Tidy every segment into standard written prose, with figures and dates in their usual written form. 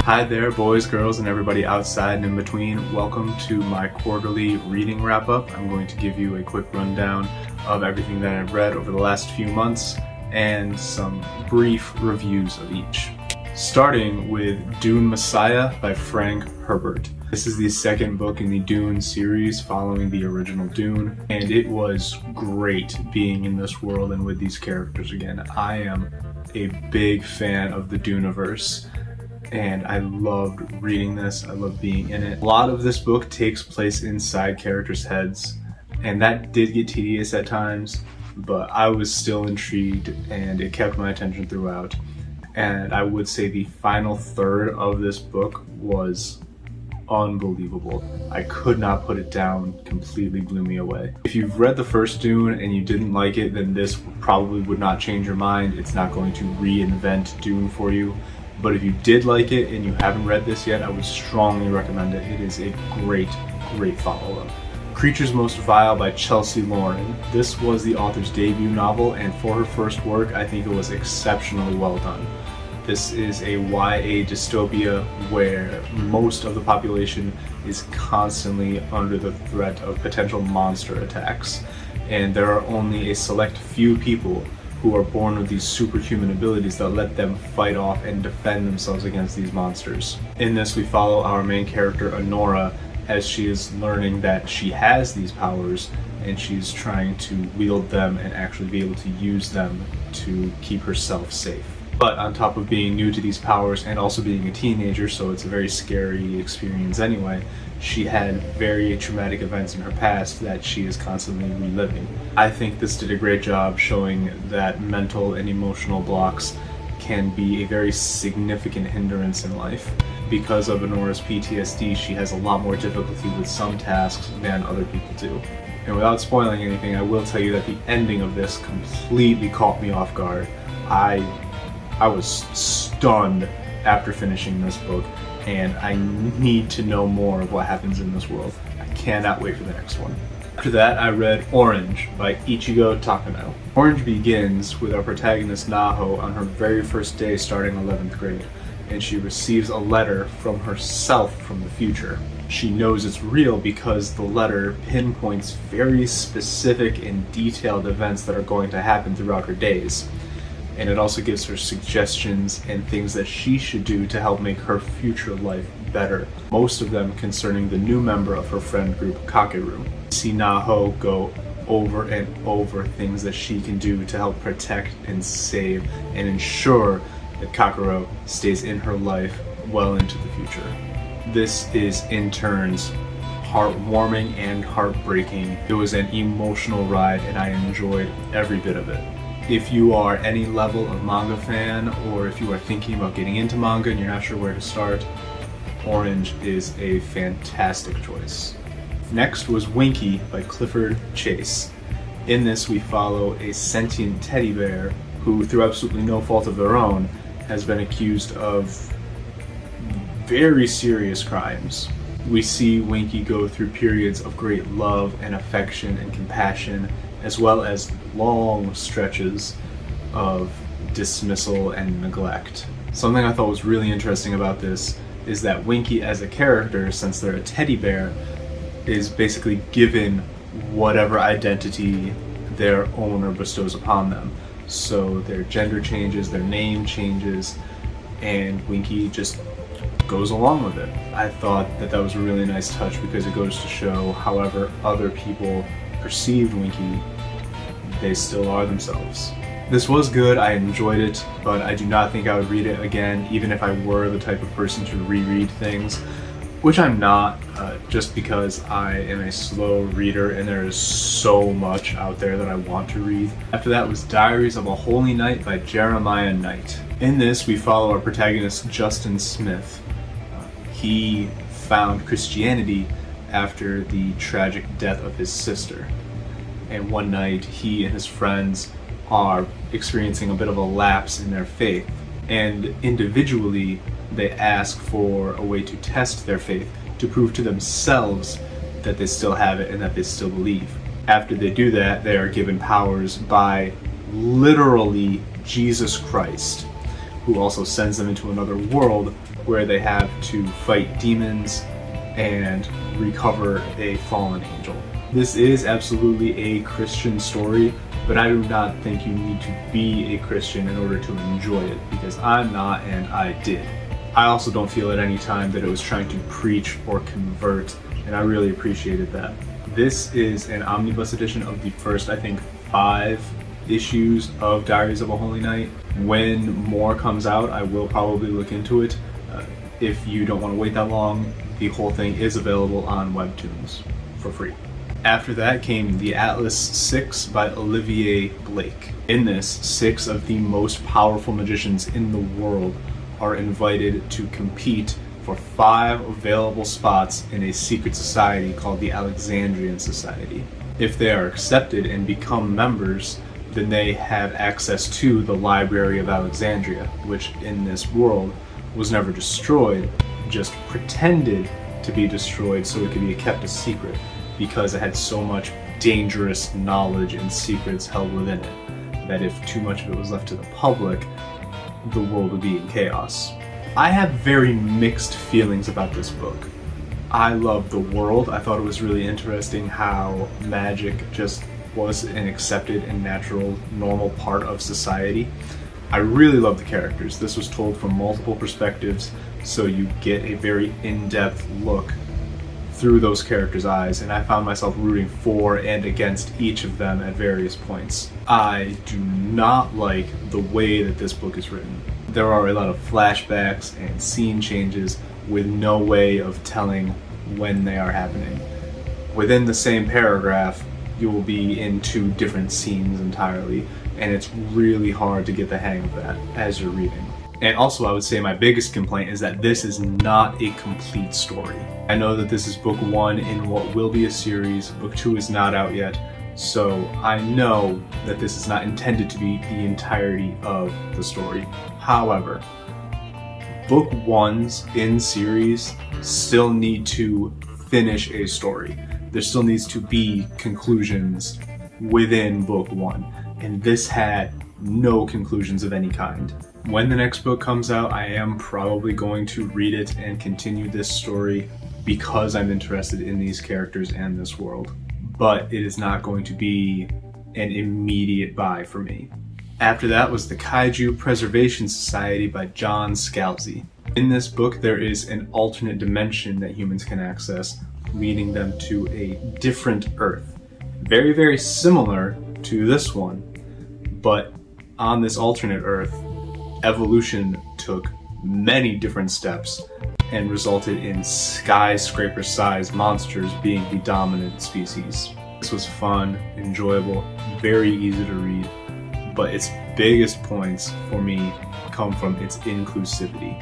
Hi there, boys, girls, and everybody outside and in between. Welcome to my quarterly reading wrap-up. I'm going to give you a quick rundown of everything that I've read over the last few months and some brief reviews of each. Starting with Dune Messiah by Frank Herbert. This is the second book in the Dune series following the original Dune, and it was great being in this world and with these characters again. I am a big fan of the Duneverse, and I loved reading this. I loved being in it. A lot of this book takes place inside characters' heads, and that did get tedious at times, but I was still intrigued and it kept my attention throughout. And I would say the final third of this book was unbelievable. I could not put it down. Completely blew me away. If you've read the first Dune and you didn't like it, then this probably would not change your mind. It's not going to reinvent Dune for you. But if you did like it and you haven't read this yet, I would strongly recommend it. It is a great follow-up. Creatures Most Vile by Chelsea Loren. This was the author's debut novel, and for her first work, I think it was exceptionally well done. This is a YA dystopia where most of the population is constantly under the threat of potential monster attacks, and there are only a select few people who are born with these superhuman abilities that let them fight off and defend themselves against these monsters. In this, we follow our main character, Honora, as she is learning that she has these powers and she's trying to wield them and actually be able to use them to keep herself safe. But on top of being new to these powers and also being a teenager, so it's a very scary experience anyway, she had very traumatic events in her past that she is constantly reliving. I think this did a great job showing that mental and emotional blocks can be a very significant hindrance in life. Because of Honora's PTSD, she has a lot more difficulty with some tasks than other people do. And without spoiling anything, I will tell you that the ending of this completely caught me off guard. I was stunned after finishing this book, and I need to know more of what happens in this world. I cannot wait for the next one. After that, I read Orange by Ichigo Takano. Orange begins with our protagonist Naho on her very first day starting 11th grade, and she receives a letter from herself from the future. She knows it's real because the letter pinpoints very specific and detailed events that are going to happen throughout her days. And it also gives her suggestions and things that she should do to help make her future life better. Most of them concerning the new member of her friend group, Kakeru. See Naho go over and over things that she can do to help protect and save and ensure that Kakeru stays in her life well into the future. This is in turns heartwarming and heartbreaking. It was an emotional ride and I enjoyed every bit of it. If you are any level of manga fan, or if you are thinking about getting into manga and you're not sure where to start, Orange is a fantastic choice. Next was Winky by Clifford Chase. In this, we follow a sentient teddy bear who, through absolutely no fault of their own, has been accused of very serious crimes. We see Winky go through periods of great love and affection and compassion, as well as long stretches of dismissal and neglect. Something I thought was really interesting about this is that Winky as a character, since they're a teddy bear, is basically given whatever identity their owner bestows upon them. So their gender changes, their name changes, and Winky just goes along with it. I thought that was a really nice touch because it goes to show however other people perceived Winky, they still are themselves. This was good, I enjoyed it, but I do not think I would read it again, even if I were the type of person to reread things, which I'm not, just because I am a slow reader and there is so much out there that I want to read. After that was Diaries of a Holy Night by Jeremiah Knight. In this, we follow our protagonist Justin Smith. He found Christianity after the tragic death of his sister. And one night, he and his friends are experiencing a bit of a lapse in their faith. And individually, they ask for a way to test their faith, to prove to themselves that they still have it and that they still believe. After they do that, they are given powers by literally Jesus Christ, who also sends them into another world where they have to fight demons and recover a fallen angel. This is absolutely a Christian story, but I do not think you need to be a Christian in order to enjoy it, because I'm not and I did. I also don't feel at any time that it was trying to preach or convert, and I really appreciated that. This is an omnibus edition of the first, I think, 5 issues of Diaries of a Holy Night. When more comes out, I will probably look into it. If you don't want to wait that long, the whole thing is available on Webtoons for free. After that came The Atlas 6 by Olivier Blake. In this, 6 of the most powerful magicians in the world are invited to compete for 5 available spots in a secret society called the Alexandrian Society. If they are accepted and become members, then they have access to the Library of Alexandria, which in this world was never destroyed, just pretended to be destroyed so it could be kept a secret, because it had so much dangerous knowledge and secrets held within it, that if too much of it was left to the public, the world would be in chaos. I have very mixed feelings about this book. I love the world. I thought it was really interesting how magic just was an accepted and natural, normal part of society. I really love the characters. This was told from multiple perspectives, so you get a very in-depth look through those characters' eyes, and I found myself rooting for and against each of them at various points. I do not like the way that this book is written. There are a lot of flashbacks and scene changes with no way of telling when they are happening. Within the same paragraph, you will be in 2 different scenes entirely, and it's really hard to get the hang of that as you're reading. And also, I would say my biggest complaint is that this is not a complete story. I know that this is book 1 in what will be a series. Book 2 is not out yet, so I know that this is not intended to be the entirety of the story. However, book 1s in series still need to finish a story. There still needs to be conclusions within book 1, and this had no conclusions of any kind. When the next book comes out, I am probably going to read it and continue this story because I'm interested in these characters and this world. But it is not going to be an immediate buy for me. After that was the Kaiju Preservation Society by John Scalzi. In this book, there is an alternate dimension that humans can access, leading them to a different Earth. Very, very similar to this one, but on this alternate Earth, evolution took many different steps and resulted in skyscraper-sized monsters being the dominant species. This was fun, enjoyable, very easy to read, but its biggest points for me come from its inclusivity.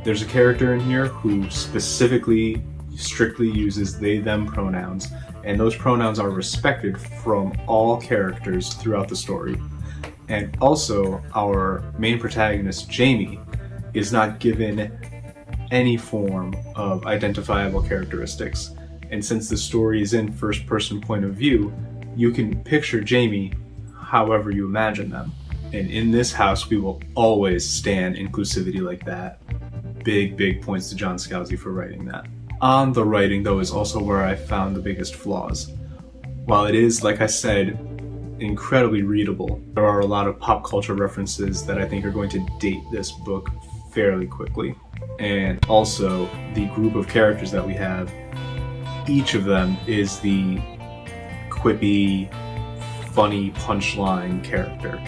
There's a character in here who specifically, strictly uses they/them pronouns, and those pronouns are respected from all characters throughout the story. And also, our main protagonist, Jamie, is not given any form of identifiable characteristics. And since the story is in first-person point of view, you can picture Jamie however you imagine them. And in this house, we will always stand inclusivity like that. Big, big points to John Scalzi for writing that. On the writing, though, is also where I found the biggest flaws. While it is, like I said, incredibly readable, there are a lot of pop culture references that I think are going to date this book fairly quickly. And also, the group of characters that we have, each of them is the quippy, funny punchline character,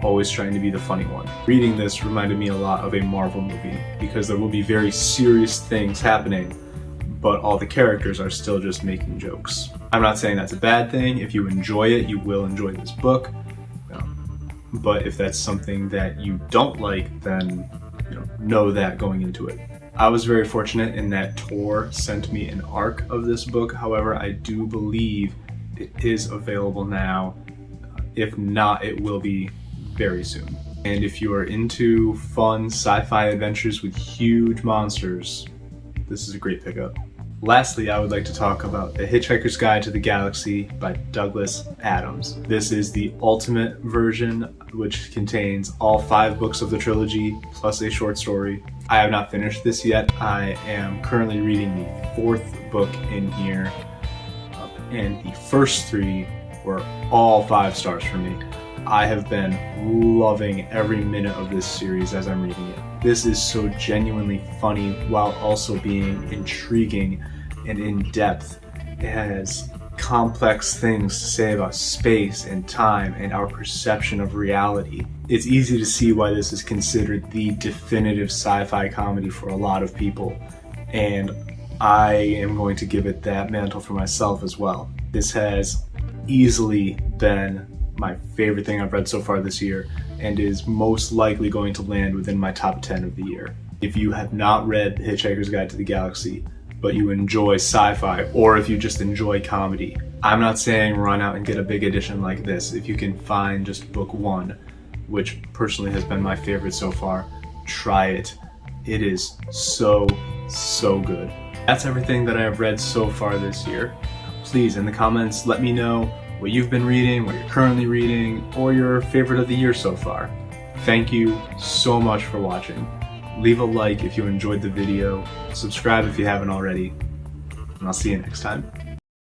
always trying to be the funny one. Reading this reminded me a lot of a Marvel movie, because there will be very serious things happening, but all the characters are still just making jokes. I'm not saying that's a bad thing. If you enjoy it, you will enjoy this book. But if that's something that you don't like, then know that going into it. I was very fortunate in that Tor sent me an arc of this book. However, I do believe it is available now. If not, it will be very soon. And if you are into fun sci-fi adventures with huge monsters, this is a great pickup. Lastly, I would like to talk about The Hitchhiker's Guide to the Galaxy by Douglas Adams. This is the ultimate version, which contains all 5 books of the trilogy, plus a short story. I have not finished this yet. I am currently reading the 4th book in here, and the first 3 were all 5 stars for me. I have been loving every minute of this series as I'm reading it. This is so genuinely funny while also being intriguing and in-depth. It has complex things to say about space and time and our perception of reality. It's easy to see why this is considered the definitive sci-fi comedy for a lot of people, and I am going to give it that mantle for myself as well. This has easily been my favorite thing I've read so far this year, and is most likely going to land within my top 10 of the year. If you have not read The Hitchhiker's Guide to the Galaxy, but you enjoy sci-fi, or if you just enjoy comedy, I'm not saying run out and get a big edition like this. If you can find just book 1, which personally has been my favorite so far, try it. It is so good. That's everything that I have read so far this year. Please, in the comments, let me know what you've been reading, what you're currently reading, or your favorite of the year so far. Thank you so much for watching. Leave a like if you enjoyed the video, subscribe if you haven't already, and I'll see you next time.